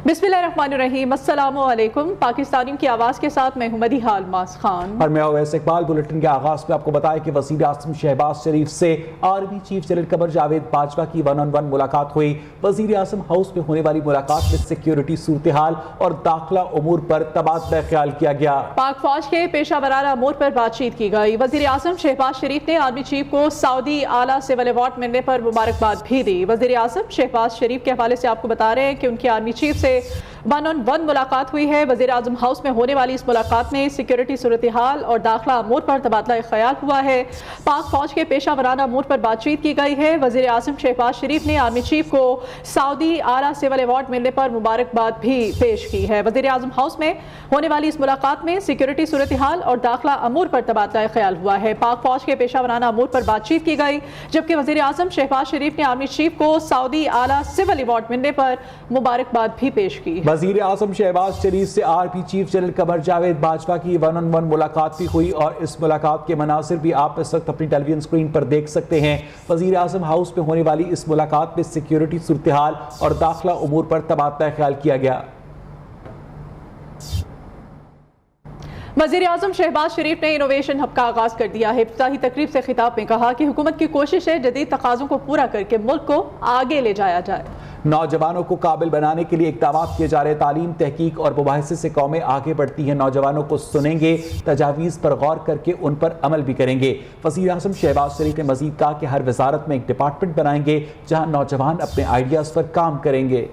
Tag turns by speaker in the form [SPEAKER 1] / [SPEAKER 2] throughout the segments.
[SPEAKER 1] बिस्मिल्लाहिर्रहमानिर्रहीम, अस्सलामु अलैकुम। पाकिस्तानियों की आवाज़ के साथ मैं हूं मदीहा अल्मास खान
[SPEAKER 2] और मैं अवैस इकबाल। बुलेटिन के आगाज में आपको बताया कि वज़ीर आज़म शहबाज शरीफ से army chief general Qamar Javed Bajwa की 1-on-1 मुलाकात हुई। वज़ीर आज़म हाउस में होने वाली मुलाकात में सिक्योरिटी सूरत हाल और दाखिला उमूर पर तबादला ख्याल किया गया।
[SPEAKER 1] पाक फौज के पेशा वराना अमूर पर बातचीत की गई। वज़ीर आज़म शहबाज शरीफ ने आर्मी चीफ को सऊदी आला सिविल अवार्ड मिलने पर मुबारकबाद भी दी। वज़ीर आज़म शहबाज शरीफ के हवाले से आपको बता रहे हैं कि उनकी आर्मी चीफ से 1-on-1 मुलाकात हुई है। वज़ीर आज़म हाउस में होने वाली इस मुलाकात में सिक्योरिटी सूरत हाल और दाखिला अमूर पर तबादला ख्याल हुआ है। पाक फौज के पेशा वराना अमूर पर बातचीत की गई है। वज़ीर आज़म शहबाज शरीफ ने आर्मी चीफ को सऊदी आला सिविल अवार्ड मिलने पर मुबारकबाद भी पेश की है। वज़ीर आज़म हाउस में होने वाली इस मुलाकात में सिक्योरिटी सूरत हाल और दाखिला अमूर पर तबादला ख्याल हुआ है। पाक फौज के पेशा वराना अमूर पर बातचीत की गई, जबकि वज़ीर आज़म शहबाज शरीफ ने आर्मी चीफ को सऊदी आला सिविल अवार्ड मिलने पर मुबारकबाद भी पेश की।
[SPEAKER 2] वज़ीर आज़म शहबाज शरीफ से army chief general Qamar Javed Bajwa की 1-on-1 मुलाकात भी हुई और इस मुलाकात के मनासिर भी आप इस वक्त अपनी टेलीविजन स्क्रीन पर देख सकते हैं। वज़ीर आज़म हाउस में होने वाली इस मुलाकात में सिक्योरिटी सूरत हाल और दाखिला उमूर पर तबादला ख्याल किया गया।
[SPEAKER 1] वज़ीर आज़म शहबाज शरीफ ने इनोवेशन हब का आगाज़ कर दिया है। इफ्तिताही तकरीब से खिताब में कहा कि हुकूमत की कोशिश है जदीद तकाज़ों को पूरा करके मुल्क को आगे ले जाया जाए।
[SPEAKER 2] नौजवानों को काबिल बनाने के लिए इक़दाम किए जा रहे। तालीम, तहकीक और मुबाहिसे से कौमें आगे बढ़ती हैं। नौजवानों को सुनेंगे, तजावीज़ पर गौर करके उन पर अमल भी करेंगे। वज़ीर आज़म शहबाज शरीफ ने मज़ीद कहा कि हर वजारत में एक डिपार्टमेंट बनाएंगे जहाँ नौजवान अपने आइडियाज़ पर काम करेंगे।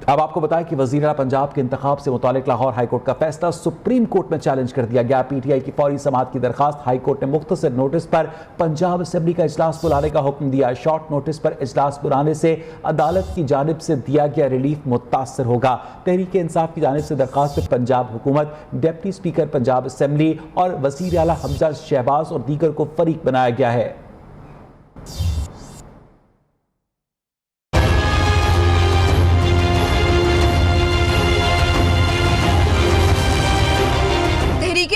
[SPEAKER 2] अब आपको बताया कि वज़ीर आला पंजाब के इंतखाब से मुतालिक लाहौर हाईकोर्ट का फैसला सुप्रीम कोर्ट में चैलेंज कर दिया गया। पीटीआई की फौरी समाअत की दरखास्त हाईकोर्ट ने मुख्तसर नोटिस पर पंजाब असेंबली का इजलास बुलाने का हुक्म दिया। शॉर्ट नोटिस पर इजलास बुलाने से अदालत की जानिब से दिया गया रिलीफ मुतासर होगा। तहरीक इंसाफ की जानिब से दरखास्त में पंजाब हुकूमत, डिप्टी स्पीकर पंजाब असेंबली और वज़ीर आला हमजा शहबाज और दीगर को फरीक बनाया गया है।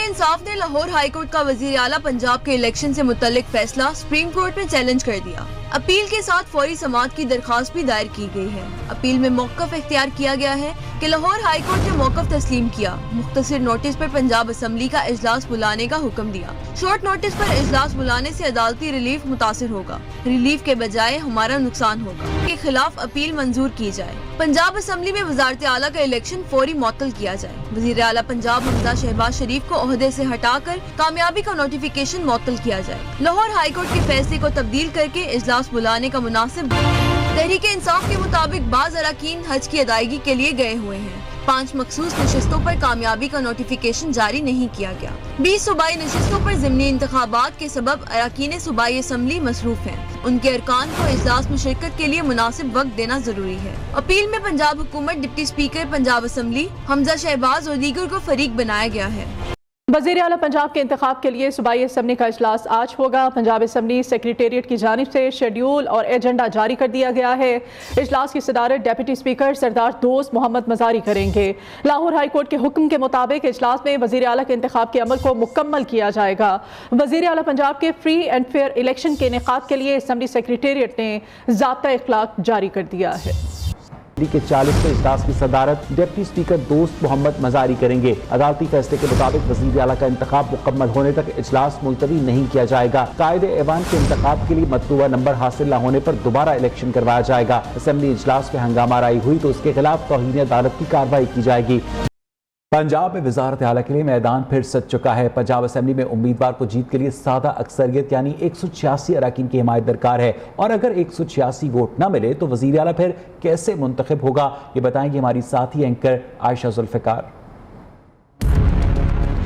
[SPEAKER 3] इंसाफ ने लाहौर हाईकोर्ट का वजीर आला पंजाब के इलेक्शन से मुतल्लिक फैसला सुप्रीम कोर्ट में चैलेंज कर दिया। अपील के साथ फौरी समाअत की दरखास्त भी दायर की गई है। अपील में मौक़िफ़ इख्तियार किया गया है कि लाहौर हाईकोर्ट ने मौक़िफ़ तस्लीम किया, मुख्तसर नोटिस पर पंजाब असेंबली का इजलास बुलाने का हुक्म दिया। शॉर्ट नोटिस पर इजलास बुलाने से अदालती रिलीफ मुतासिर होगा। रिलीफ के बजाय हमारा नुकसान होगा। के खिलाफ अपील मंजूर की जाए। पंजाब असेंबली में वज़ारत आला का इलेक्शन फौरी मुअत्तल किया जाए। वज़ीर आला पंजाब हमजा शहबाज शरीफ को ओहदे से हटाकर कामयाबी का नोटिफिकेशन मुअत्तल किया जाए। लाहौर हाईकोर्ट के फैसले को तब्दील करके इजलास बुलाने का मुनासिब। तहरीक इंसाफ के मुताबिक बाज़ अरकान हज की अदायगी के लिए गए हुए हैं। 5 मखसूस नशिस्तों पर कामयाबी का नोटिफिकेशन जारी नहीं किया गया। 20 सूबाई नशिस्तों पर ज़िमनी इंतखाबात के सबब अरकान सूबाई असम्बली मसरूफ हैं। उनके अरकान को इजलास में शिरकत के लिए मुनासिब वक्त देना जरूरी है। अपील में पंजाब हुकूमत, deputy speaker Punjab assembly Hamza Shahbaz और दीगर को फरीक बनाया गया है।
[SPEAKER 1] वज़ीर आला पंजाब के इंतखाब के लिए सूबाई असेंबली का इजलास आज होगा। पंजाब असेंबली सेक्रेटेरिएट की जानिब से शेड्यूल और एजेंडा जारी कर दिया गया है। इजलास की सदारत डिप्टी स्पीकर सरदार दोस्त मोहम्मद मजारी करेंगे। लाहौर हाईकोर्ट के हुक्म के मुताबिक इजलास में वज़ीर आला के इंतखाब के अमल को मुकम्मल किया जाएगा। वज़ीर आला पंजाब के फ्री एंड फेयर इलेक्शन के इनेकाद के लिए असेंबली सेक्रेटेरिएट ने ज़ाब्ता इखलाक जारी कर दिया है।
[SPEAKER 2] के 40वें इजलास की सदारत डिप्टी स्पीकर दोस्त मोहम्मद मजारी करेंगे। अदालती फैसले के मुताबिक वज़ीर आला का इंतखाब मुकम्मल होने तक इजलास मुलतवी नहीं किया जाएगा। कायदे ऐवान के इंतखाब के लिए मतलूबा नंबर हासिल न होने पर दोबारा इलेक्शन करवाया जाएगा। असेंबली इजलास में हंगामा राई हुई तो उसके खिलाफ तौहीन अदालत की कार्रवाई की जाएगी। पंजाब में वज़ारत आला के लिए मैदान फिर सज चुका है। पंजाब असेंबली में उम्मीदवार को जीत के लिए सादा अक्सरियत यानी 186 अरकान की हिमायत दरकार है और अगर 186 वोट न मिले तो वज़ीर आला फिर कैसे मुंतखब होगा, ये बताएंगे हमारी साथी एंकर आयशा जुल्फ़िकार।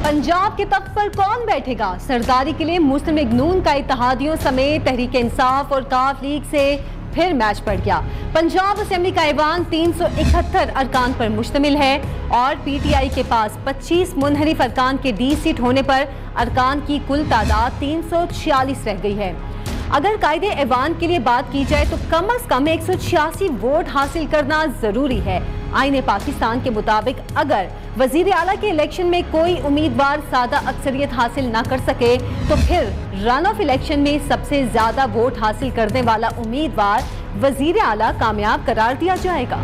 [SPEAKER 4] पंजाब के तख्त पर कौन बैठेगा? सरदारी के लिए मुस्लिम लीग नून का इत्तेहादियों समेत तहरीक इंसाफ और काफ लीग से फिर मैच पड़ गया। पंजाब असेंबली का ऐवान 371 अरकान पर मुश्तमिल है और पीटीआई के पास 25 मुनहरिफ अरकान के 20 सीट होने पर अरकान की कुल तादाद 346 रह गई है। अगर कायदे ऐवान के लिए बात की जाए तो कम अज कम 186 वोट हासिल करना जरूरी है। आईने पाकिस्तान के मुताबिक अगर वजीर आला के इलेक्शन में कोई उम्मीदवार सादा अक्सरियत हासिल ना कर सके तो फिर रन ऑफ इलेक्शन में सबसे ज्यादा वोट हासिल करने वाला उम्मीदवार वजीर आला कामयाब करार दिया जाएगा।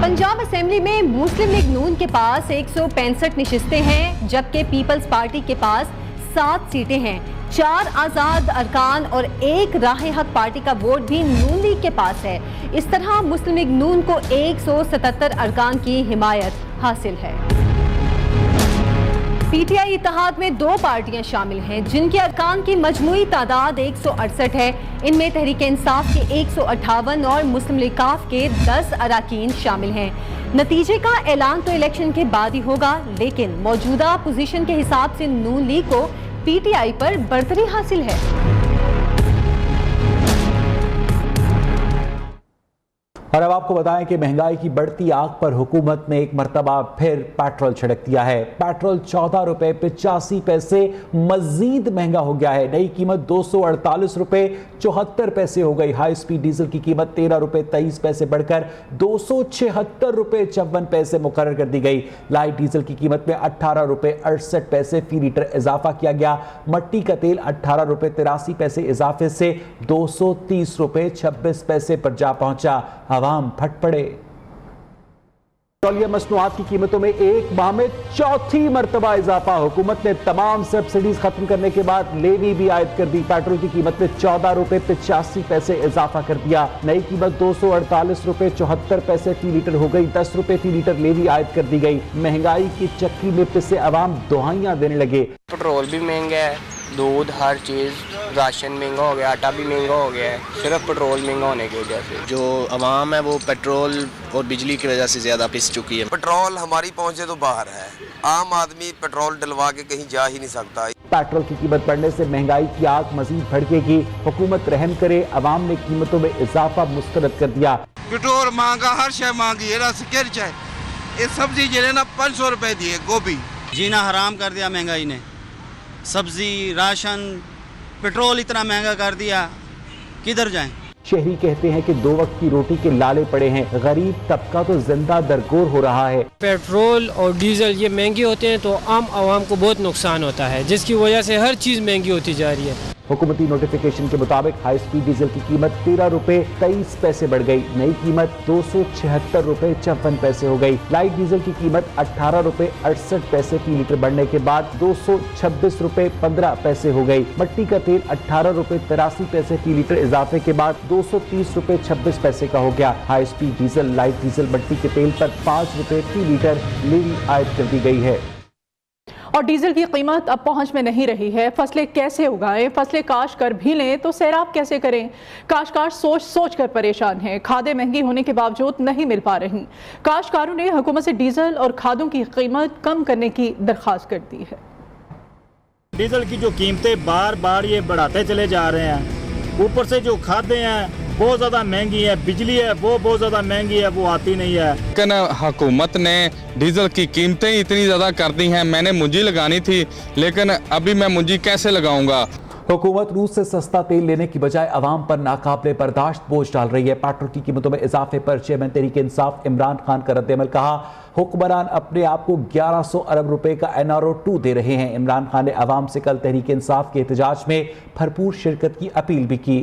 [SPEAKER 4] पंजाब असेंबली में मुस्लिम लीग नून के पास 165 नशिस्तें हैं, जबकि पीपल्स पार्टी के पास 7 सीटें हैं। 4 आज़ाद अरकान और 1 राह हक पार्टी का वोट भी नून लीग के पास है। इस तरह मुस्लिम लीग नून को 177 अरकान की हिमायत हासिल है। पीटीआई इत्तेहाद में 2 पार्टियां शामिल हैं, जिनके अरकान की मजमूई तादाद 168 है। इनमें तहरीक इंसाफ के 158 और मुस्लिम लीग काफ के 10 अरकान शामिल हैं। नतीजे का ऐलान तो इलेक्शन के बाद ही होगा, लेकिन मौजूदा पोजीशन के हिसाब से नून लीग को पीटीआई पर बढ़तरी हासिल है।
[SPEAKER 2] और अब आपको बताएं कि महंगाई की बढ़ती आग पर हुकूमत ने एक मरतबा फिर पेट्रोल छिड़क दिया है। पेट्रोल 14 रुपए 85 पैसे मजीद महंगा हो गया है। नई कीमत 248 रुपए 74 पैसे हो गई। हाई स्पीड डीजल की कीमत 13 रुपए 23 पैसे बढ़कर 276 रुपए 54 पैसे मुकर्रर कर दी गई। लाइट डीजल की कीमत में 18 रुपए 68 पैसे फी लीटर इजाफा किया गया। मट्टी का तेल 18 रुपए 83 पैसे इजाफे से 230 रुपए 26 पैसे पर जा पहुंचा। आवाम फट पड़े। पेट्रोलियम मसनूआत की कीमतों में एक माह में 4थी मरतबा इजाफा। हुकूमत ने तमाम सब्सिडीज खत्म करने के बाद लेवी भी आयद कर दी। पेट्रोल की कीमत में 14 रुपए 85 पैसे इजाफा कर दिया। नई कीमत 248 रुपए 74 पैसे फी लीटर हो गई। 10 रुपए फी लीटर लेवी आयद कर दी गई। महंगाई की चक्की में पिसे अवाम दुहाइयां देने लगे।
[SPEAKER 5] पेट्रोल भी महंगा है, दूध, हर चीज़, राशन महंगा हो गया, आटा भी महंगा हो गया है, सिर्फ पेट्रोल महंगा होने की वजह से।
[SPEAKER 6] जो आवाम है वो पेट्रोल और बिजली की वजह से ज़्यादा पिस चुकी है।
[SPEAKER 7] पेट्रोल हमारी पहुंच से तो बाहर है, आम आदमी पेट्रोल डलवा के कहीं जा ही नहीं सकता।
[SPEAKER 2] पेट्रोल की कीमत बढ़ने से महंगाई की आग मजीद भड़केगी। हुकूमत रहम करे, अवाम ने कीमतों में इजाफा मुस्तरद कर दिया।
[SPEAKER 8] पेट्रोल महंगा, हर शय महंगी है। ये सब्जी जो ना 500 रुपए दिए, गोभी
[SPEAKER 9] जीना हराम कर दिया महंगाई ने। सब्जी, राशन, पेट्रोल इतना महंगा कर दिया, किधर जाएं?
[SPEAKER 2] शहरी कहते हैं कि 2 वक्त की रोटी के लाले पड़े हैं। गरीब तबका तो जिंदा दरगोर हो रहा है।
[SPEAKER 10] पेट्रोल और डीजल ये महंगे होते हैं तो आम आवाम को बहुत नुकसान होता है, जिसकी वजह से हर चीज़ महंगी होती जा रही है।
[SPEAKER 2] हुकूमती नोटिफिकेशन के मुताबिक हाई स्पीड डीजल की कीमत 13 रुपए 23 पैसे बढ़ गई। नई कीमत 276 रुपए 54 पैसे हो गई। लाइट डीजल की कीमत 18 रुपए 68 पैसे फी लीटर बढ़ने के बाद 226 रुपए 15 पैसे हो गई। मट्टी का तेल 18 रुपए 83 पैसे फी लीटर इजाफे के बाद 230 रुपए 26 पैसे का हो गया। High speed diesel, light diesel, मट्टी के तेल पर 5 रुपए फी लीटर लेवी आयद कर दी गई है।
[SPEAKER 1] और डीजल की कीमत अब पहुंच में नहीं रही है। फसलें कैसे उगाएं, फसलें काश कर भी लें तो सैराब कैसे करें। काश्तकार सोच सोच कर परेशान हैं। खादें महंगी होने के बावजूद नहीं मिल पा रही। काश्तकारों ने हुकूमत से डीजल और खादों की कीमत कम करने की दरख्वास्त कर दी है।
[SPEAKER 11] डीजल की जो कीमतें बार बार ये बढ़ाते चले जा रहे हैं, ऊपर से जो खादें हैं बहुत ज़्यादा महंगी है, बिजली है वो बहुत ज़्यादा महंगी है, वो आती नहीं है।
[SPEAKER 12] लेकिन हुकूमत ने डीजल की कीमतें इतनी ज़्यादा कर दी हैं। मैंने मुंजी लगानी थी, लेकिन अभी मैं मुंजी कैसे लगाऊंगा।
[SPEAKER 2] हुकूमत रूस से सस्ता तेल लेने की बजाय अवाम पर नाकाबिले बर्दाश्त बोझ डाल रही है। पेट्रोल की कीमतों में इजाफे पर चेयरमैन तहरीक इंसाफ इमरान खान का रद्द-ए-अमल। कहा, हुक्मरान अपने आप को 1100 अरब रुपए का NRO 2 दे रहे हैं। इमरान खान ने अवाम से कल तहरीक इंसाफ के एहतजाज में भरपूर शिरकत की अपील भी की।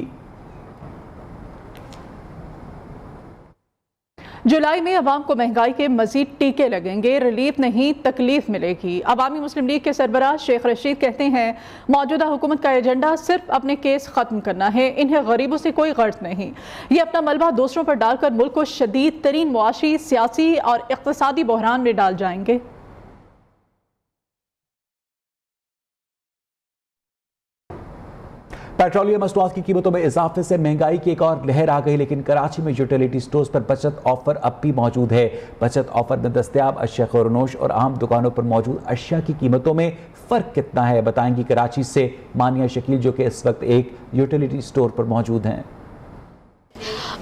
[SPEAKER 1] जुलाई में अवाम को महंगाई के मजीद टीके लगेंगे, रिलीफ नहीं तकलीफ मिलेगी। अवामी मुस्लिम लीग के सरबराह शेख रशीद कहते हैं, मौजूदा हुकूमत का एजेंडा सिर्फ अपने केस खत्म करना है, इन्हें गरीबों से कोई गर्ज नहीं। ये अपना मलबा दूसरों पर डालकर मुल्क को शदीद तरीन मुआशी, सियासी और इक्तिसादी बहरान में डाल जाएंगे।
[SPEAKER 2] पेट्रोलियम मसनूआत की कीमतों में इजाफे से महंगाई की एक और लहर आ गई, लेकिन कराची में यूटिलिटी स्टोर्स पर बचत ऑफर अब भी मौजूद है। बचत ऑफर में दस्तयाब अशिया ख़ुरनोश और आम दुकानों पर मौजूद अशिया की कीमतों में फ़र्क कितना है, बताएंगी कराची से मानिया शकील, जो कि इस वक्त एक यूटिलिटी स्टोर पर मौजूद हैं।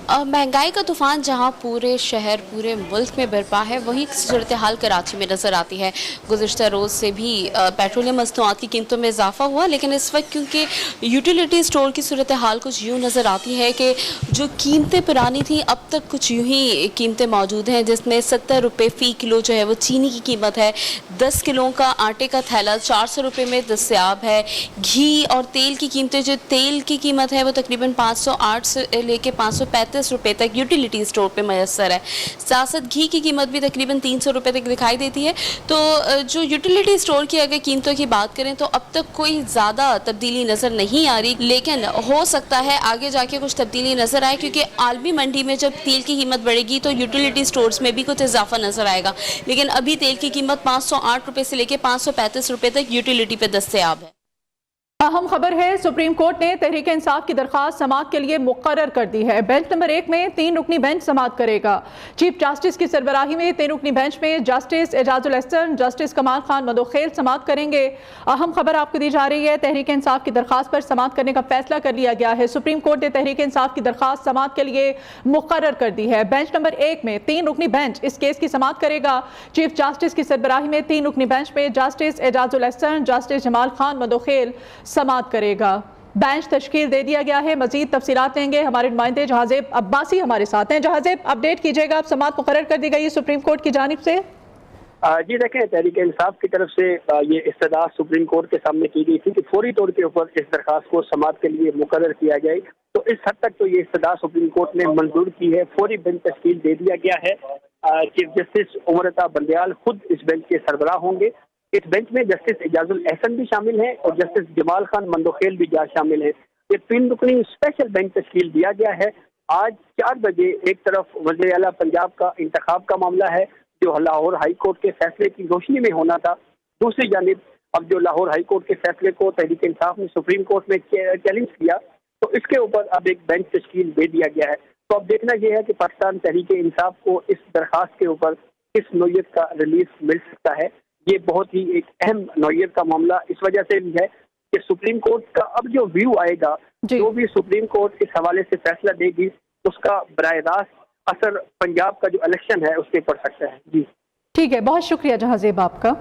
[SPEAKER 13] महंगाई का तूफान जहां पूरे शहर पूरे मुल्क में बरपा है, वहीं सूरत हाल कराची में नज़र आती है। गुज़िश्ता रोज़ से भी पेट्रोलियम मसनूआत की कीमतों में इजाफा हुआ, लेकिन इस वक्त क्योंकि यूटिलिटी स्टोर की सूरत हाल कुछ यूँ नज़र आती है कि जो कीमतें पुरानी थी अब तक कुछ यूँ ही कीमतें मौजूद हैं, जिसमें 70 रुपये फ़ी किलो जो है वो चीनी की कीमत है। 10 किलो का आटे का थैला 400 रुपये में दस्तयाब है। घी और तेल की कीमतें, जो तेल की कीमत है वो तकरीबन 508 से लेके 535 रुपये तक यूटिलिटी स्टोर पे मैसर है। साथ साथ घी की कीमत भी तकरीबन 300 रुपये तक दिखाई देती है। तो जो यूटिलिटी स्टोर की अगर कीमतों की बात करें तो अब तक कोई ज़्यादा तब्दीली नज़र नहीं आ रही, लेकिन हो सकता है आगे जाके कुछ तब्दीली नज़र आए, क्योंकि आलमी मंडी में जब तेल की कीमत बढ़ेगी तो यूटिलिटी स्टोर्स में भी कुछ इजाफा नज़र आएगा। लेकिन अभी तेल की कीमत 508 रुपये से लेकर 535 रुपये तक यूटिलिटी पे दस्तयाब है।
[SPEAKER 1] अहम खबर है, सुप्रीम कोर्ट ने तहरीक इंसाफ की दरख्वास्त समाअत के लिए मुकर्रर कर दी है। बेंच नंबर 1 में 3 रुकनी बेंच समाअत करेगा। चीफ जस्टिस की सरबराही में 3 रुकनी बेंच में जस्टिस एजाजुल एहसन, जस्टिस कमाल खान मदोखेल समाअत करेंगे। अहम खबर आपको दी जा रही है, तहरीक इंसाफ की दरख्वास्त पर समाअत करने का फैसला कर लिया गया है। सुप्रीम कोर्ट ने तहरीक इंसाफ की दरख्वास्त समाअत के लिए मुकर्रर कर दी है। बेंच नंबर 1 में 3 रुकनी बेंच इस केस की समाअत करेगा। चीफ जस्टिस की सरबराही में 3 रुकनी बेंच में जस्टिस एजाजुल एहसन, जस्टिस जमाल खान मदोखेल समाअत करेगा। बेंच तश्कील दे दिया गया है। मजीद तफसीलात देंगे हमारे नुमाइंदे जहाजेब अब्बासी हमारे साथ हैं। जहाजेब, अपडेट कीजिएगा, अब समाअत मुकर्रर कर दी गई है सुप्रीम कोर्ट की जानिब से।
[SPEAKER 14] जी देखें, तहरीक इंसाफ की तरफ से ये इस्तदा सुप्रीम कोर्ट के सामने की गई थी कि फौरी तौर के ऊपर इस दरखास्त को समाअत के लिए मुकर्रर किया जाए। तो इस हद तक तो ये इस्तदा सुप्रीम कोर्ट ने मंजूर की है। फौरी बेंच तश्कील दे दिया गया है। चीफ जस्टिस उमर अता बंदयाल खुद इस बेंच के सरबराह होंगे। इस बेंच में जस्टिस एजाजुल एहसन भी शामिल हैं और जस्टिस जमाल खान मंदोखेल भी शामिल हैं। ये 3 रुकनी स्पेशल बेंच तश्कील दिया गया है। आज 4 बजे एक तरफ वज़ीर आला पंजाब का इंतखाब का मामला है, जो लाहौर हाई कोर्ट के फैसले की रोशनी में होना था। दूसरी जानिब अब जो लाहौर हाई कोर्ट के फैसले को तहरीक इंसाफ ने सुप्रीम कोर्ट में चैलेंज किया, तो इसके ऊपर अब एक बेंच तश्कील दे दिया गया है। तो अब देखना यह है कि पाकिस्तान तहरीक इंसाफ को इस दरखास्त के ऊपर किस नौयत का रिलीफ मिल सकता है। ये बहुत ही एक अहम नौयत का मामला इस वजह से भी है कि सुप्रीम कोर्ट का अब जो व्यू आएगा, जो भी सुप्रीम कोर्ट इस हवाले से फैसला देगी, उसका बराह रास्त असर पंजाब का जो इलेक्शन है उस पर पड़ सकता है। जी
[SPEAKER 1] ठीक है, बहुत शुक्रिया जहाजेब आपका।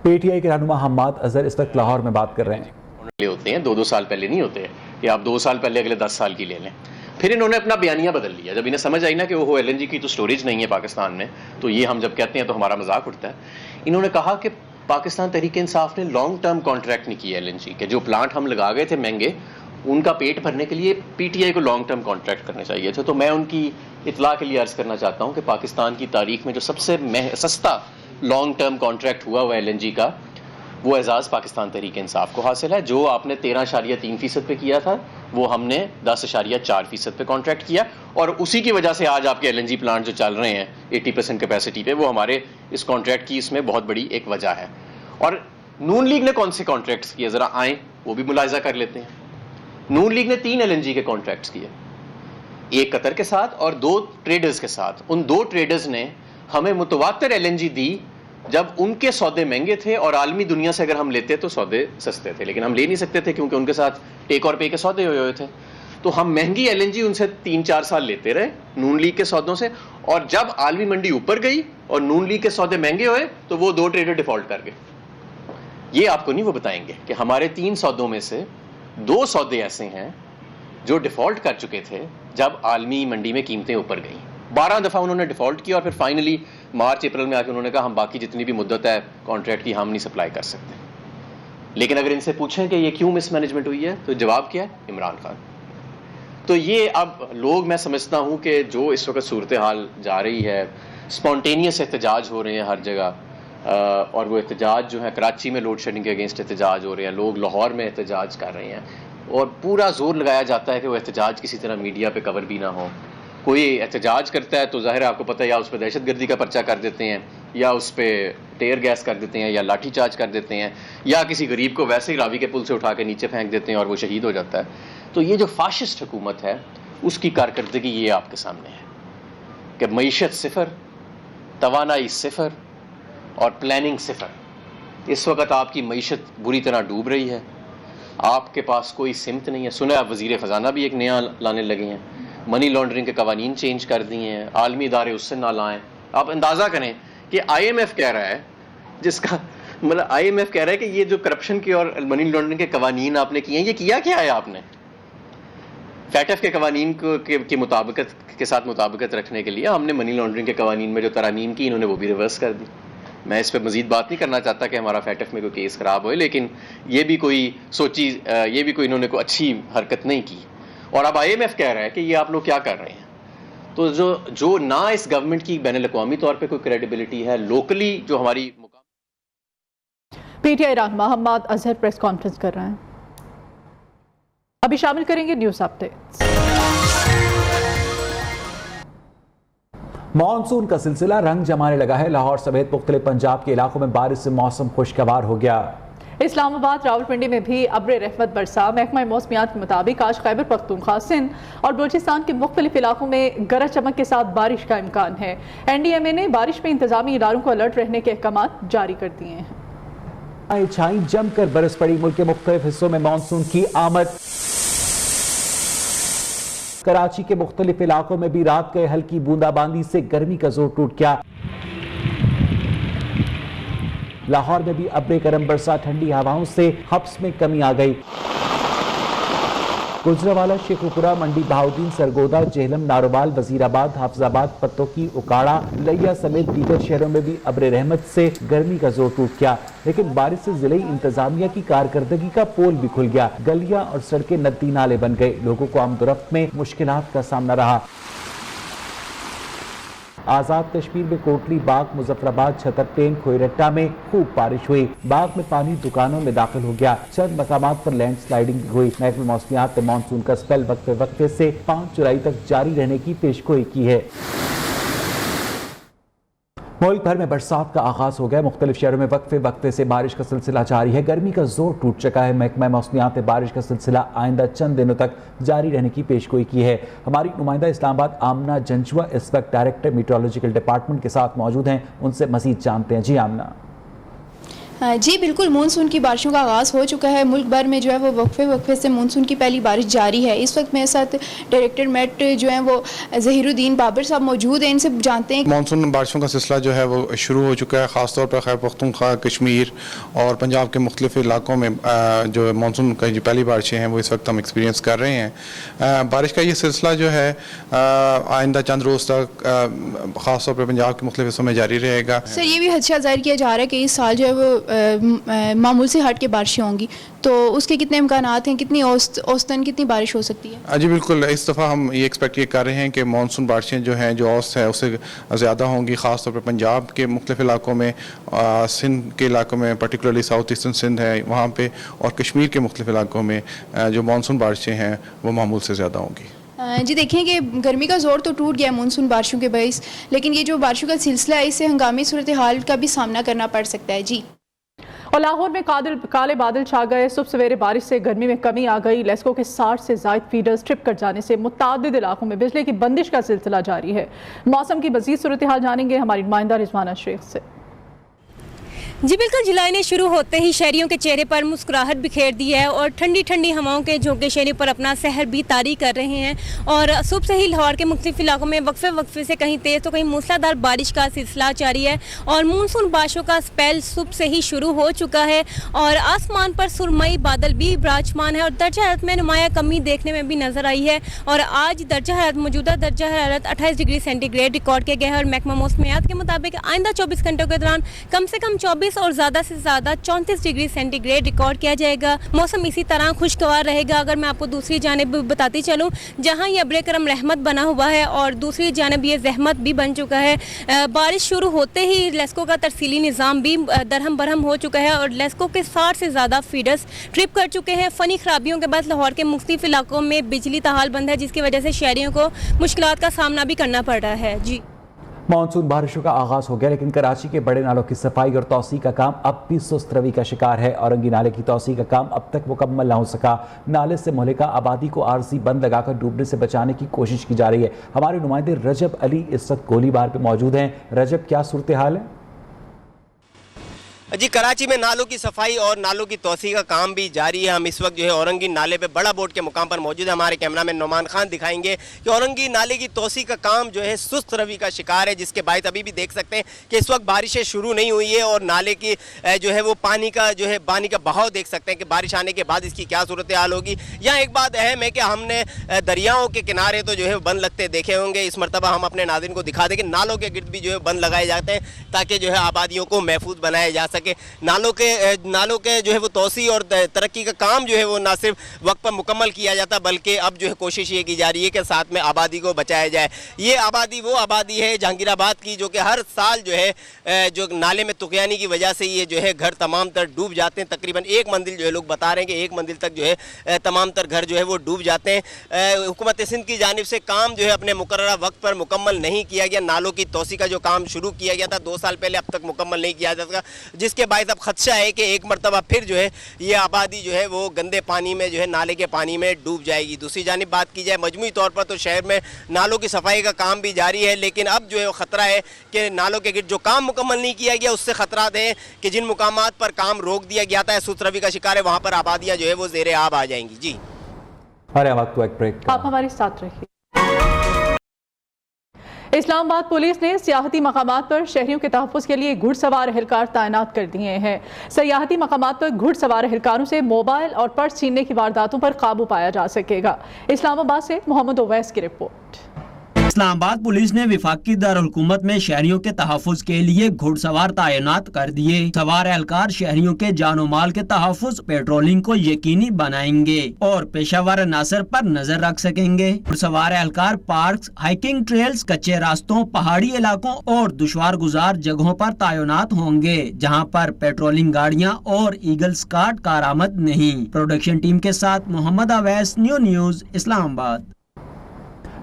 [SPEAKER 2] पीटीआई के रहनुमा हम्माद अजहर इस वक्त लाहौर में बात कर रहे हैं।
[SPEAKER 15] होते हैं 2-2 साल पहले नहीं होते कि आप 2 साल पहले अगले 10 साल की ले लें। फिर इन्होंने अपना बयानिया बदल लिया जब इन्हें समझ आई ना कि वो LNG की तो स्टोरेज नहीं है पाकिस्तान में, तो ये हम जब कहते हैं तो हमारा मजाक उठता है। इन्होंने कहा कि पाकिस्तान तहरीक इंसाफ ने लॉन्ग टर्म कॉन्ट्रैक्ट नहीं किया LNG के, जो प्लांट हम लगा गए थे महंगे, उनका पेट भरने के लिए PTI को लॉन्ग टर्म कॉन्ट्रैक्ट करने चाहिए थे। तो मैं उनकी इतला के लिए अर्ज़ करना चाहता हूँ कि पाकिस्तान की तारीख में जो सबसे सस्ता लॉन्ग टर्म कॉन्ट्रैक्ट हुआ LNG का, वो एजाज़ पाकिस्तान तहरीक इंसाफ को हासिल है। जो आपने 13.3% पे किया था, वो हमने 10.4% पे कॉन्ट्रैक्ट किया, और उसी की वजह से आज आपके LNG प्लांट जो चल रहे हैं 80% कैपेसिटी पे, वो हमारे इस कॉन्ट्रैक्ट की इसमें बहुत बड़ी एक वजह है। और नून लीग ने कौन से कॉन्ट्रैक्ट्स किए, ज़रा आएँ वो भी मुलाहिजा कर लेते हैं। नून लीग ने 3 LNG के कॉन्ट्रैक्ट्स किए, एक कतर के साथ और 2 ट्रेडर्स के साथ। उन 2 ट्रेडर्स ने हमें मुतवातिर LNG दी जब उनके सौदे महंगे थे, और आलमी दुनिया से अगर हम लेते तो सौदे सस्ते थे, लेकिन हम ले नहीं सकते थे क्योंकि उनके साथ टेक और पे के सौदे हुए थे। तो हम महंगी LNG उनसे 3-4 साल लेते रहे नून लीग के सौदों से, और जब आलमी मंडी ऊपर गई और नून लीग के सौदे महंगे हुए तो वो 2 ट्रेडर डिफॉल्ट कर गए। ये आपको नहीं वो बताएंगे कि हमारे 3 सौदों में से 2 सौदे ऐसे हैं जो डिफॉल्ट कर चुके थे जब आलमी मंडी में कीमतें ऊपर गई। 12 दफ़ा उन्होंने डिफॉल्ट किया, और फिर फाइनली मार्च अप्रैल में आके उन्होंने कहा हम बाकी जितनी भी मुद्दत है कॉन्ट्रैक्ट की हम नहीं सप्लाई कर सकते। लेकिन अगर इनसे पूछें कि ये क्यों मिसमैनेजमेंट हुई है, तो जवाब क्या है, इमरान खान। तो ये अब लोग, मैं समझता हूँ कि जो इस वक्त सूरत हाल जा रही है, स्पॉन्टेनियस एहतजाज हो रहे हैं हर जगह, और वो एहतजाज जो है कराची में लोड शेडिंग के अगेंस्ट एहतजाज हो रहे हैं, लोग लाहौर में एहतजाज कर रहे हैं, और पूरा जोर लगाया जाता है कि वो एहतजाज किसी तरह मीडिया पे कवर भी ना हो। कोई एहतजाज करता है तो ज़ाहिर है आपको पता है, या उस पर दहशतगर्दी का पर्चा कर देते हैं, या उस पर टेयर गैस कर देते हैं, या लाठी चार्ज कर देते हैं, या किसी गरीब को वैसे ही रावी के पुल से उठा के नीचे फेंक देते हैं और वो शहीद हो जाता है। तो ये जो फाशिस्ट हुकूमत है उसकी कारकर्दगी ये आपके सामने है कि मईशत सिफर, तवानाई सिफर और प्लानिंग सिफर। इस वक्त आपकी मईशत बुरी तरह डूब रही है, आपके पास कोई सिमत नहीं है। सुना आप वज़ीर ख़जाना भी एक नया लाने लगे हैं, मनी लॉन्ड्रिंग के कवानीन चेंज कर दिए हैं, आलमी इदारे उससे ना लाएं। आप अंदाज़ा करें कि IMF कह रहा है, जिसका मतलब IMF कह रहा है कि ये जो करप्शन के और मनी लॉन्ड्रिंग के कवानीन आपने किए हैं, ये किया क्या है आपने? FATF के कवानीन के मुताबिकत के साथ मुताबिकत रखने के लिए हमने मनी लॉन्ड्रिंग के कवानीन में जो तरामीम की, इन्होंने वो भी रिवर्स कर दी। मैं इस पर मज़ीद बात नहीं करना चाहता कि हमारा FATF में कोई केस ख़राब होए, लेकिन ये भी कोई इन्होंने कोई अच्छी हरकत नहीं की। और अब IMF कह रहा है कि ये आप लोग क्या कर रहे हैं। तो जो ना इस गवर्नमेंट की बैनुल-अक़वामी तौर पे कोई क्रेडिबिलिटी है, लोकली जो हमारी
[SPEAKER 1] PTI रहनुमा मोहम्मद अजहर प्रेस कॉन्फ्रेंस कर रहे हैं। अभी शामिल करेंगे न्यूज़ अपडेट्स।
[SPEAKER 2] मॉनसून का सिलसिला रंग जमाने लगा है। लाहौर समेत मुख्तलिफ पंजाब के इलाकों में बारिश से मौसम खुशगवार हो गया।
[SPEAKER 1] इस्लामाबाद, रावलपिंडी में भी अब्र रहमत बरसा। महकमा मौसमियात के मुताबिक आज खैबर पख्तूनख्वा, सिंध और बलूचिस्तान के मुख्तलिफ इलाकों में गरज चमक के साथ बारिश का इम्कान है। NDMA ने बारिश में इंतजामी इदारों को अलर्ट रहने के अहकाम जारी कर दिए हैं।
[SPEAKER 2] छाई जमकर बरस पड़ी। मुल्क के मुख्तलिफ हिस्सों में मॉनसून की आमद। कराची के मुख्तलिफ इलाकों में भी रात के हल्की बूंदाबांदी से गर्मी का जोर टूट गया। लाहौर में भी अब्रे करम बरसा। ठंडी हवाओं से हब्स में कमी आ गई। गुजरावाला, शेखुपुरा, मंडी बहाउद्दीन, सरगोदा, जेहलम, नारोवाल, वजीराबाद, हाफजाबाद, पत्तोकी, उकाड़ा, लिया समेत दीगर शहरों में भी अब्रे रहमत से गर्मी का जोर टूट गया। लेकिन बारिश से जिले इंतजामिया की कारकर्दगी का पोल भी खुल गया। गलियां और सड़कें नदी नाले बन गए। लोगों को आमदोरफ्त में मुश्किलात का सामना रहा। आजाद कश्मीर में कोटली, बाग, मुजफ्फराबाद, छतरटेन, खोईरट्टा में खूब बारिश हुई। बाग में पानी दुकानों में दाखिल हो गया। चंद मकामात पर लैंड स्लाइडिंग भी हुई। महकमा मौसमियात ने मानसून का स्पेल वक्फे से 5 जुलाई तक जारी रहने की पेशगोई की है। मुल्क भर में बरसात का आगाज हो गया। मुख्तलिफ शहरों में वक्फे से बारिश का सिलसिला जारी है। गर्मी का जोर टूट चुका है। महकमा मौसमियात ने बारिश का सिलसिला आइंदा चंद दिनों तक जारी रहने की पेशगोई की है। हमारी नुमाइंदा इस्लामाबाद आमना जंजुआ इस वक्त डायरेक्टर मीटरोलॉजिकल डिपार्टमेंट के साथ मौजूद हैं। उनसे मजीद जानते हैं। जी आमना।
[SPEAKER 16] जी बिल्कुल, मानसून की बारिशों का आगाज़ हो चुका है। मुल्क भर में जो है वो वक्फे से मानसून की पहली बारिश जारी है। इस वक्त मेरे साथ डायरेक्टर मेट जो है वो ज़हीरुद्दीन बाबर साहब मौजूद हैं। इनसे जानते हैं
[SPEAKER 17] मानसून बारिशों का सिलसिला जो है वो शुरू हो चुका है। ख़ासतौर पर खैबर पख्तूनख्वा, कश्मीर और पंजाब के मुख्तलिफ इलाकों में जो मानसून का जो पहली बारिशें हैं वो इस वक्त हम एक्सपीरियंस कर रहे हैं। बारिश का ये सिलसिला जो है आइंदा चंद रोज़ तक ख़ासतौर पर पंजाब के मुख्तलिफ हिस्सों में जारी रहेगा।
[SPEAKER 16] सर, ये भी खदशा जाहिर किया जा रहा है कि इस साल जो है वो मामूल से हट के बारिशें होंगी, तो उसके कितने इम्कानात हैं, कितनी औसतन कितनी बारिश हो सकती है?
[SPEAKER 17] जी बिल्कुल, इस दफ़ा हम ये एक्सपेक्ट कर रहे हैं कि मानसून बारिशें जो हैं जो औसत है उससे ज़्यादा होंगी। ख़ासतौर पर पंजाब के मुख्तलिफ इलाकों में, सिंध के इलाकों में, पर्टिकुलरली साउथ ईस्टर्न सिंध है वहाँ पे, और कश्मीर के मुख्तलिफ इलाकों में जो मानसून बारिशें हैं वो मामूल से ज़्यादा होंगी।
[SPEAKER 16] जी देखें कि गर्मी का जोर तो टूट गया मानसून बारिशों के बाइस, लेकिन ये जो बारिशों का सिलसिला है इससे हंगामी सूरत हाल का भी सामना करना पड़ सकता है। जी,
[SPEAKER 1] और लाहौर में काले बादल छा गए। सुबह सवेरे बारिश से गर्मी में कमी आ गई। लेस्को के 60 से ज़ायद फीडर्स ट्रिप कर जाने से मुतादिद इलाकों में बिजली की बंदिश का सिलसिला जारी है। मौसम की मज़ीद सूरत हाल जानेंगे हमारी नुमाइंदा रिजवाना शेख से।
[SPEAKER 18] जी बिल्कुल, जुलाई ने शुरू होते ही शहरियों के चेहरे पर मुस्कुराहट बिखेर दी है और ठंडी ठंडी हवाओं के झोंके शहरियों पर अपना सहर भी तारी कर रहे हैं। और सुबह से ही लाहौर के मुख्तलिफ इलाकों में वक्फे से कहीं तेज़ तो कहीं मूसलाधार बारिश का सिलसिला जारी है और मानसून बारिशों का स्पेल सुबह से ही शुरू हो चुका है और आसमान पर सुरमई बादल भी विराजमान है और दर्जा हरारत में नुमाया कमी देखने में भी नजर आई है। और आज मौजूदा दर्जा हरारत 28 डिग्री सेंटीग्रेड रिकॉर्ड किया गया है और महकमा मौसमियात के मुताबिक आइंदा 24 घंटों के दौरान कम से कम 24 और ज़्यादा से ज़्यादा 34 डिग्री सेंटीग्रेड रिकॉर्ड किया जाएगा। मौसम इसी तरह खुशगवार रहेगा। अगर मैं आपको दूसरी जानिब बताती चलूँ, जहाँ ये अब्रे करम रहमत बना हुआ है और दूसरी जानिब ये जहमत भी बन चुका है। बारिश शुरू होते ही लेस्को का तरसीली निज़ाम भी दरहम बरहम हो चुका है और लेस्को के 60 से ज़्यादा फीडर्स ट्रिप कर चुके हैं। फ़नी खराबियों के बाद लाहौर के मुख्तलिफ इलाकों में बिजली ताहाल बंद है, जिसकी वजह से शहरियों को मुश्किलात का सामना भी करना पड़ रहा है। जी,
[SPEAKER 2] मानसून बारिशों का आगाज हो गया, लेकिन कराची के बड़े नालों की सफाई और तौसी का काम अब भी सुस्त रवि का शिकार है। औरंगी नाले की तौसी का काम अब तक मुकम्मल ना हो सका। नाले से मुहलिका आबादी को आरजी बंद लगाकर डूबने से बचाने की कोशिश की जा रही है। हमारे नुमाइंदे रजब अली इस वक्त गोलीबार पे मौजूद हैं। रजब, क्या सूरत हाल है?
[SPEAKER 19] जी, कराची में नालों की सफाई और नालों की तोसी का काम भी जारी है। हम इस वक्त जो है औरंगी नाले पे बड़ा बोट के मुकाम पर मौजूद है। हमारे कैमरामैन नौमान खान दिखाएंगे कि औरंगी नाले की तोसी का काम जो है सुस्त रवि का शिकार है, जिसके बायस अभी भी देख सकते हैं कि इस वक्त बारिशें शुरू नहीं हुई है और नाले की जो है वो पानी का बहाव देख सकते हैं कि बारिश आने के बाद इसकी क्या सूरत हाल होगी। यहाँ एक बात अहम है कि हमने दरियाओं के किनारे तो जो है बंद लगते देखे होंगे, इस मरतबा हम अपने नाज़रीन को दिखा दें कि नालों के गिर्द भी जो है बंद लगाए जाते हैं ताकि जो है आबादियों को महफूज बनाया जा सके। नालों के जो है वो तोसी और तरक्की का काम जो है वो ना सिर्फ वक्त पर मुकम्मल किया जाता बल्कि अब जो है कोशिश ये की जा रही है कि साथ में आबादी को बचाया जाए। ये आबादी वो आबादी है जहांगीराबाद की जो कि हर साल जो है जो नाले में तुगयानी की वजह से ये जो है घर तमाम तर डूब जाते हैं। तकरीबन एक मंजिल जो है लोग बता रहे हैं कि एक मंजिल तक जो है तमाम तर घर जो है वो डूब जाते हैं। हुकूमत सिंध की जानिब से काम जो है अपने मुकर्ररा वक्त पर मुकम्मल नहीं किया गया। नालों की तोसी का जो काम शुरू किया गया था 2 साल पहले, अब तक मुकम्मल नहीं किया जा सका, जिसके बायस अब खदशा है कि एक मरतबा फिर जो है ये आबादी जो है वो गंदे पानी में जो है नाले के पानी में डूब जाएगी। दूसरी जानिब बात की जाए मजमूई तौर पर तो शहर में नालों की सफाई का काम भी जारी है, लेकिन अब जो है ख़तरा है कि नालों के गिर्द जो काम मुकम्मल नहीं किया गया उससे ख़तरा है कि जिन मुकामात पर काम रोक दिया गया था सुस्त रवि का शिकार है वहाँ पर आबादियाँ जो है वो ज़ेरे आब आ जाएंगी। जी
[SPEAKER 1] आप हमारे साथ रहिए। इस्लामाबाद पुलिस ने सियाहती मकामात पर शहरियों के तहफ़्फ़ुज़ के लिए घुड़सवार एहलकार तैनात कर दिए हैं। सियाहती मकामात पर घुड़सवार एहलकारों से मोबाइल और पर्स छीनने की वारदातों पर काबू पाया जा सकेगा। इस्लामाबाद से मोहम्मद ओवैस की रिपोर्ट।
[SPEAKER 20] इस्लामाबाद पुलिस ने विफाकी दारुलहुकूमत में शहरियों के तहफ़्फ़ुज़ के लिए घुड़सवार तैनात कर दिए। सवार एहलकार शहरियों के जानो माल के तहफ़्फ़ुज़, पेट्रोलिंग को यकीनी बनाएंगे और पेशावर अनासर पर नजर रख सकेंगे। घुड़सवार एहलकार पार्क, हाइकिंग ट्रेल्स, कच्चे रास्तों, पहाड़ी इलाकों और दुश्वार गुजार जगहों पर तैनात होंगे जहाँ पर पेट्रोलिंग गाड़ियाँ और ईगल स्काट कारआमद नहीं। प्रोडक्शन टीम के साथ मोहम्मद अवैस, न्यूज़ इस्लामाबाद।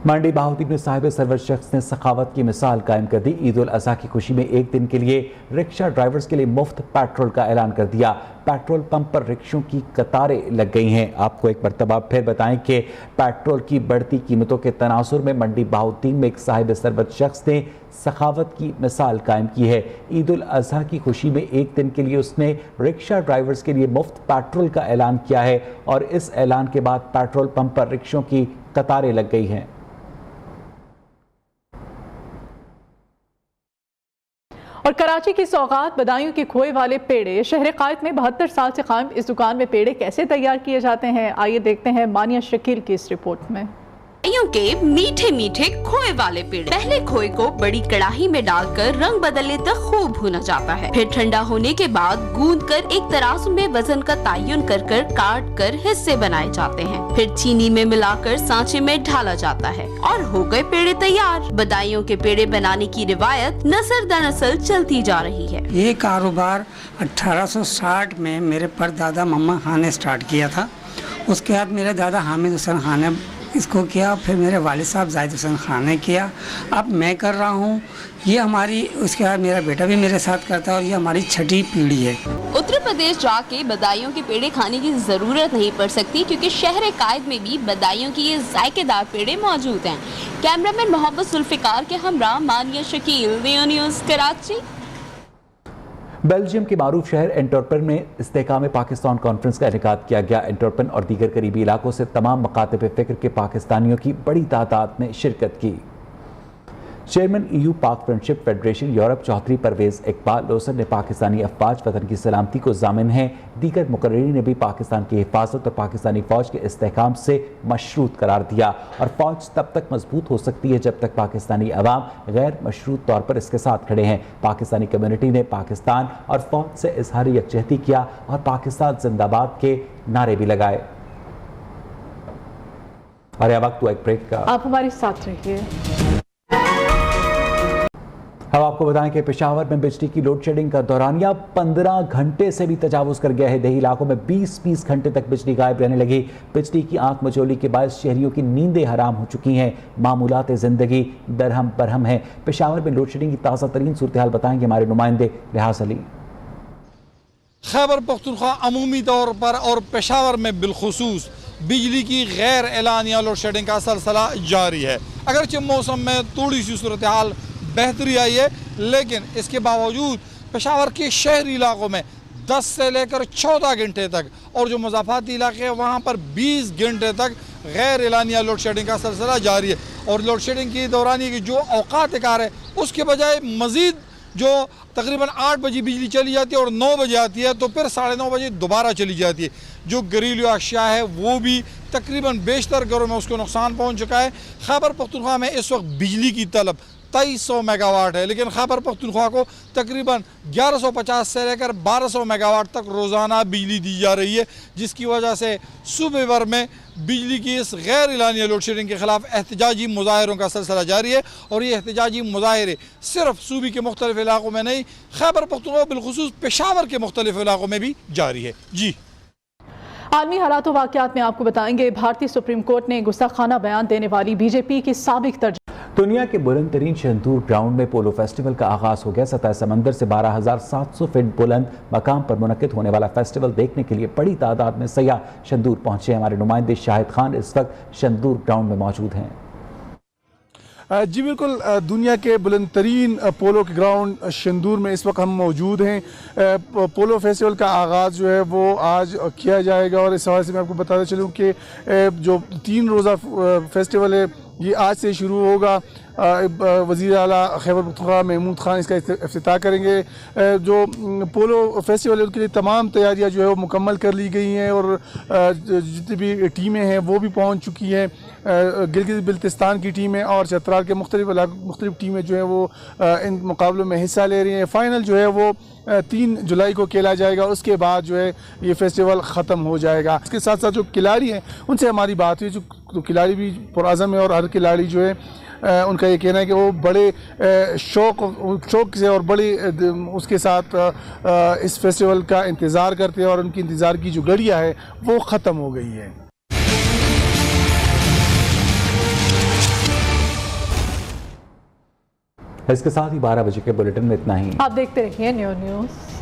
[SPEAKER 2] मंडी बहाउद्दीन में साहिब सरवर शख्स ने सखावत की मिसाल कायम कर दी। ईद उल अज़हा की खुशी में एक दिन के लिए रिक्शा ड्राइवर्स के लिए मुफ्त पेट्रोल का ऐलान कर दिया। पेट्रोल पंप पर रिक्शों की कतारें लग गई हैं। आपको एक मरतबा फिर बताएं कि पेट्रोल की बढ़ती कीमतों के तनासुर में मंडी बहाउद्दीन में एक साहिब सरवर शख्स ने सखावत की मिसाल कायम की है। ईद उल अज़हा की खुशी में एक दिन के लिए उसने रिक्शा ड्राइवर्स के लिए मुफ्त पेट्रोल का ऐलान किया है और इस ऐलान के बाद पेट्रोल पंप पर रिक्शों की कतारें लग गई हैं।
[SPEAKER 1] और कराची की सौगात बदायूं के खोए वाले पेड़े। शहर कायद में 72 साल से कायम इस दुकान में पेड़े कैसे तैयार किए जाते हैं, आइए देखते हैं मानिया शकील की इस रिपोर्ट में।
[SPEAKER 21] बदायूं के मीठे मीठे खोए वाले पेड़े। पहले खोए को बड़ी कड़ाही में डालकर रंग बदलने तक खूब भुना जाता है। फिर ठंडा होने के बाद गूंद कर एक तराजू में वजन का तयन कर काट कर हिस्से बनाए जाते हैं। फिर चीनी में मिलाकर सांचे में ढाला जाता है और हो गए पेड़े तैयार। बदायूं के पेड़े बनाने की रिवायत नस्ल दर नस्ल चलती जा रही है।
[SPEAKER 22] ये कारोबार 1860 में मेरे परदादा मोहम्मद खान ने स्टार्ट किया था। उसके बाद मेरे दादा हामिद हुसैन खान ने इसको किया, फिर मेरे वालिद साहब जाहिद हुसैन खान ने किया, अब मैं कर रहा हूँ। ये हमारी, उसके बाद मेरा बेटा भी मेरे साथ करता है और ये हमारी छठी पीढ़ी है।
[SPEAKER 21] उत्तर प्रदेश जाके बदायूं के पेड़े खाने की जरूरत नहीं पड़ सकती क्योंकि शहर कायद में भी बदायूं की ये जायकेदार पेड़े मौजूद हैं। कैमरामैन मोहम्मद जुल्फिकार के हमरा मानिया शकील, न्यूज़ कराची।
[SPEAKER 2] बेल्जियम के मारूफ शहर एंटवर्पन में इस्तेहकाम पाकिस्तान कॉन्फ्रेंस का इनेकाद किया गया। एंटवर्पन और दीगर करीबी इलाकों से तमाम मकातब फ़िक्र के पाकिस्तानियों की बड़ी तादाद ने शिरकत की। Chairman EU Pak friendship federation Europe Chaudhry Parvez Iqbal Losar ने पाकिस्तानी अफवाज वतन की सलामती को जामिन है। दीगर मुकर्रीरीन ने भी पाकिस्तान की हिफाजत और पाकिस्तानी फ़ौज के इस्तेहकाम से मशरूत करार दिया और फ़ौज तब तक मजबूत हो सकती है जब तक पाकिस्तानी अवाम गैर मशरूत तौर पर इसके साथ खड़े हैं। पाकिस्तानी कम्युनिटी ने पाकिस्तान और फ़ौज से इजहार यकजहती किया और पाकिस्तान जिंदाबाद के नारे भी लगाए। और यह वक्त हुआ एक ब्रेक का,
[SPEAKER 1] आप हमारे साथ रहिए।
[SPEAKER 2] अब आपको बताएं कि पेशावर में बिजली की लोड शेडिंग का दौरानिया 15 घंटे से भी तजावुज कर गया है। देही इलाकों में 20-20 घंटे तक बिजली गायब रहने लगी। बिजली की आंख मचोली के बाद शहरियों की नींदें हराम हो चुकी हैं। मामूलात ज़िंदगी दरहम बरहम है। पेशावर में लोड शेडिंग की ताज़ा तरीन सूरत हाल बताएंगे हमारे नुमाइंदे रियाज अली।
[SPEAKER 23] खैबर पख्तूनख्वा अमूमी तौर पर और पेशावर में बिलखुसूस बिजली की गैर एलानिया लोड शेडिंग का सिलसिला जारी है। अगरचे मौसम में थोड़ी सी सूरत हाल बेहतरी आई है, लेकिन इसके बावजूद पेशावर के शहरी इलाकों में 10 से लेकर 14 घंटे तक, और जो मज़ाफ़ाती इलाके हैं वहाँ पर 20 घंटे तक गैर एलानिया लोड शेडिंग का सिलसिला जारी है। और लोड शेडिंग की दौरान की जो औकात कार है उसके बजाय मज़ीद जो तकरीबन 8 बजे बिजली चली जाती है और 9 बजे आती है, तो फिर 9:30 बजे दोबारा चली जाती है। जो घरेलू अशिया है वो भी तकरीबन बेशतर घरों में उसको नुकसान पहुँच चुका है। खैबर पख्तूनख्वा में इस वक्त बिजली की तलब 2300 मेगावाट है, लेकिन खैबर पख्तूनख्वा को तकरीबन 1150 से लेकर 1200 मेगावाट तक रोज़ाना बिजली दी जा रही है, जिसकी वजह से सूबे भर में बिजली की इस गैर एलानिया लोड शेडिंग के खिलाफ एहतजाजी मुजाहरों का सिलसिला जारी है। और ये एहतजाजी मुजाहरे सिर्फ सूबे के मुख्तलिफ इलाकों में नहीं, खैबर पख्तूनख्वा बिलखुसूस पेशावर के मुख्तलिफ इलाकों में भी जारी है। जी,
[SPEAKER 1] आलमी हालात व वाक़यात में आपको बताएंगे, भारतीय सुप्रीम कोर्ट ने गुस्ताखाना बयान देने वाली बीजेपी की साबिक
[SPEAKER 2] दुनिया के बुलंद तरीन शंदूर ग्राउंड में पोलो फेस्टिवल का आगाज हो गया। सतह समंदर से 12,700 फीट बुलंद मकाम पर मुनक्किद होने वाला फेस्टिवल देखने के लिए बड़ी तादाद में सयाह शंदूर पहुंचे। हमारे नुमाइंदे शाहिद खान इस वक्त शंदूर ग्राउंड में मौजूद हैं।
[SPEAKER 3] जी बिल्कुल, दुनिया के बुलंद तरीन पोलो के ग्राउंड शंदूर में इस वक्त हम मौजूद हैं। पोलो फेस्टिवल का आगाज़ जो है वो आज किया जाएगा, और इस हवाले से मैं आपको बताते चलूँ कि जो 3 रोज़ा फेस्टिवल है ये आज से शुरू होगा। वज़ीर आला खैबर पख्तूनख्वा महमूद खान इसका इफ्तिताह करेंगे। जो पोलो फेस्टिवल है उसके लिए तमाम तैयारियां जो है वो मुकम्मल कर ली गई हैं, और जितनी भी टीमें हैं वो भी पहुंच चुकी हैं। गिलगित बिल्तिस्तान की टीमें और चतराल के मुख्तलिफ टीमें जो हैं वो इन मुकाबलों में हिस्सा ले रही हैं। फ़ाइनल जो है वो 3 जुलाई को खेला जाएगा, उसके बाद जो है ये फेस्टिवल ख़त्म हो जाएगा। इसके साथ साथ जो खिलाड़ी हैं उनसे हमारी बात हुई, जो खिलाड़ी भी पुरअज़म है, और हर खिलाड़ी जो है उनका ये कहना है कि वो बड़े शौक़ से और बड़े उसके साथ इस फेस्टिवल का इंतज़ार करते हैं, और उनकी इंतज़ार की जो घड़ियाँ है वो ख़त्म हो गई है।
[SPEAKER 2] इसके साथ ही 12 बजे के बुलेटिन में इतना ही।
[SPEAKER 1] आप देखते रहिए न्यू न्यूज़।